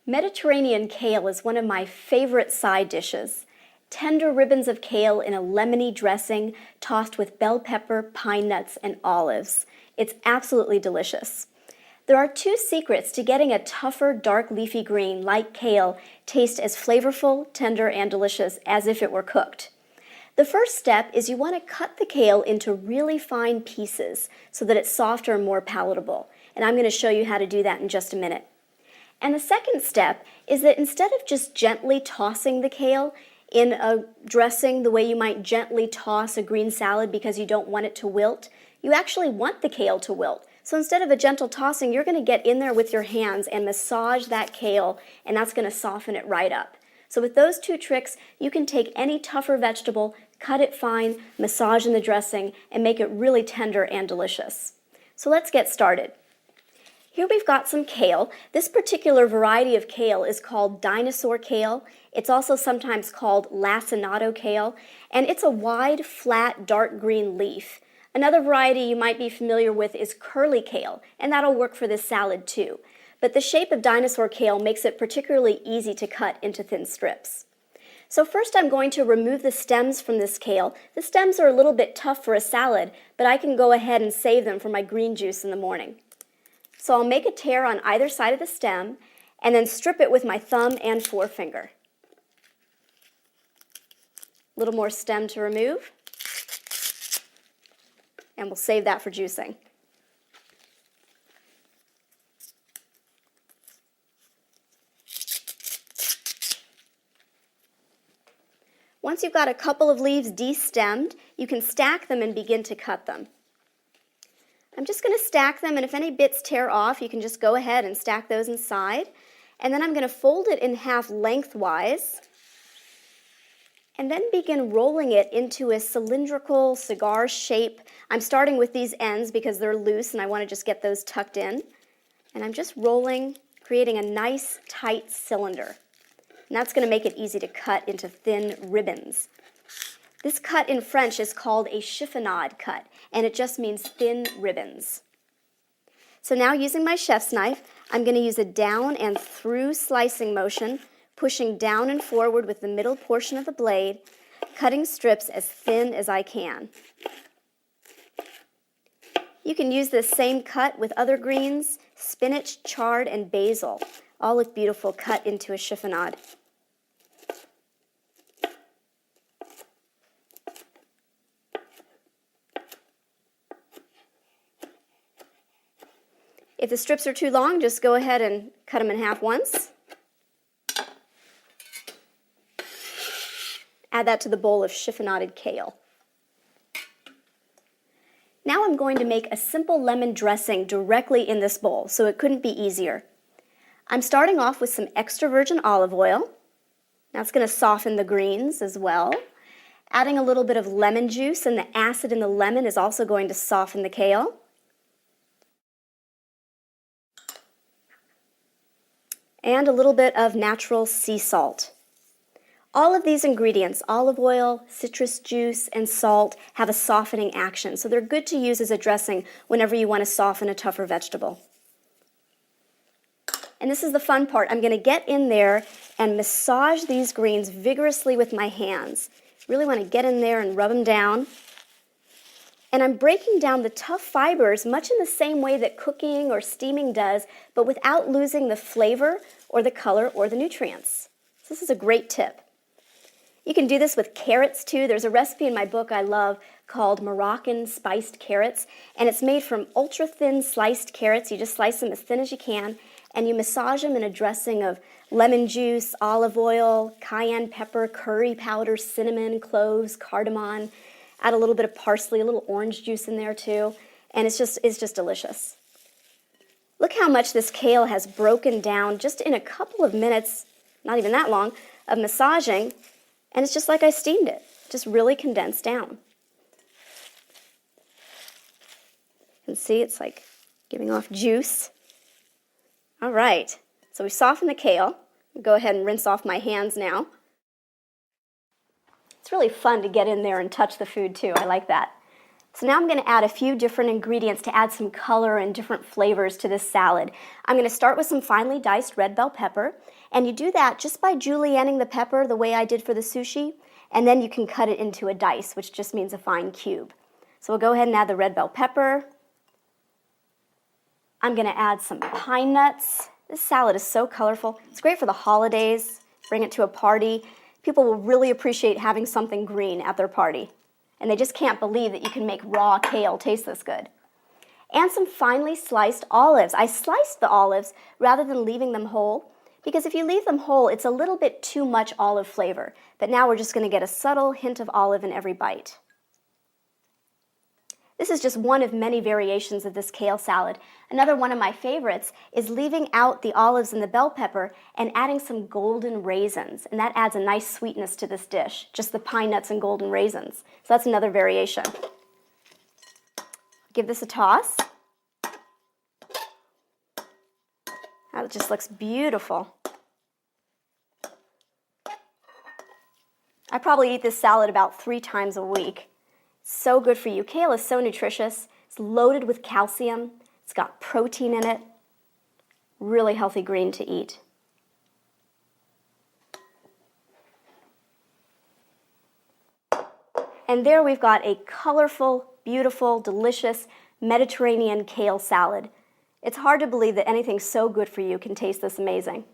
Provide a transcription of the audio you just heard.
Mediterranean kale is one of my favorite side dishes. Tender ribbons of kale in a lemony dressing tossed with bell pepper, pine nuts, and olives. It's absolutely delicious. There are two secrets to getting a tougher, dark leafy green like kale taste as flavorful, tender, and delicious as if it were cooked. The first step is you want to cut the kale into really fine pieces so that it's softer and more palatable. And I'm going to show you how to do that in just a minute. And the second step is that instead of just gently tossing the kale in a dressing the way you might gently toss a green salad because you don't want it to wilt, you actually want the kale to wilt. So instead of a gentle tossing, you're going to get in there with your hands and massage that kale, and that's going to soften it right up. So with those two tricks, you can take any tougher vegetable, cut it fine, massage in the dressing, and make it really tender and delicious. So let's get started. Here we've got some kale. This particular variety of kale is called dinosaur kale. It's also sometimes called lacinato kale, and it's a wide, flat, dark green leaf. Another variety you might be familiar with is curly kale, and that'll work for this salad too. But the shape of dinosaur kale makes it particularly easy to cut into thin strips. So first I'm going to remove the stems from this kale. The stems are a little bit tough for a salad, but I can go ahead and save them for my green juice in the morning. So I'll make a tear on either side of the stem and then strip it with my thumb and forefinger. A little more stem to remove, and we'll save that for juicing. Once you've got a couple of leaves destemmed, you can stack them and begin to cut them. I'm just going to stack them, and if any bits tear off, you can just go ahead and stack those inside. And then I'm going to fold it in half lengthwise, and then begin rolling it into a cylindrical cigar shape. I'm starting with these ends because they're loose, and I want to just get those tucked in. And I'm just rolling, creating a nice, tight cylinder. And that's going to make it easy to cut into thin ribbons. This cut in French is called a chiffonade cut, and it just means thin ribbons. So now using my chef's knife, I'm going to use a down and through slicing motion, pushing down and forward with the middle portion of the blade, cutting strips as thin as I can. You can use this same cut with other greens, spinach, chard, and basil. All look beautiful cut into a chiffonade. If the strips are too long, just go ahead and cut them in half once. Add that to the bowl of chiffonaded kale. Now I'm going to make a simple lemon dressing directly in this bowl, so it couldn't be easier. I'm starting off with some extra virgin olive oil. That's going to soften the greens as well. Adding a little bit of lemon juice, and the acid in the lemon is also going to soften the kale. And a little bit of natural sea salt. All of these ingredients, olive oil, citrus juice, and salt, have a softening action, so they're good to use as a dressing whenever you want to soften a tougher vegetable. And this is the fun part. I'm going to get in there and massage these greens vigorously with my hands. Really want to get in there and rub them down. And I'm breaking down the tough fibers much in the same way that cooking or steaming does, but without losing the flavor or the color or the nutrients. So this is a great tip. You can do this with carrots too. There's a recipe in my book I love called Moroccan spiced carrots, and it's made from ultra thin sliced carrots. You just slice them as thin as you can, and you massage them in a dressing of lemon juice, olive oil, cayenne pepper, curry powder, cinnamon, cloves, cardamom. Add a little bit of parsley, a little orange juice in there too, and it's just delicious. Look how much this kale has broken down just in a couple of minutes, not even that long, of massaging, and it's just like I steamed it, just really condensed down. You can see it's like giving off juice. All right, so we softened the kale. I'll go ahead and rinse off my hands now. It's really fun to get in there and touch the food too. I like that. So now I'm going to add a few different ingredients to add some color and different flavors to this salad. I'm going to start with some finely diced red bell pepper, and you do that just by julienning the pepper the way I did for the sushi, and then you can cut it into a dice, which just means a fine cube. So we'll go ahead and add the red bell pepper. I'm going to add some pine nuts. This salad is so colorful. It's great for the holidays. Bring it to a party. People will really appreciate having something green at their party. And they just can't believe that you can make raw kale taste this good. And some finely sliced olives. I sliced the olives rather than leaving them whole, because if you leave them whole, it's a little bit too much olive flavor. But now we're just going to get a subtle hint of olive in every bite. This is just one of many variations of this kale salad. Another one of my favorites is leaving out the olives and the bell pepper and adding some golden raisins. And that adds a nice sweetness to this dish, just the pine nuts and golden raisins. So that's another variation. Give this a toss. That just looks beautiful. I probably eat this salad about 3 times a week. So good for you. Kale is so nutritious. It's loaded with calcium. It's got protein in it. Really healthy green to eat. And there we've got a colorful, beautiful, delicious Mediterranean kale salad. It's hard to believe that anything so good for you can taste this amazing.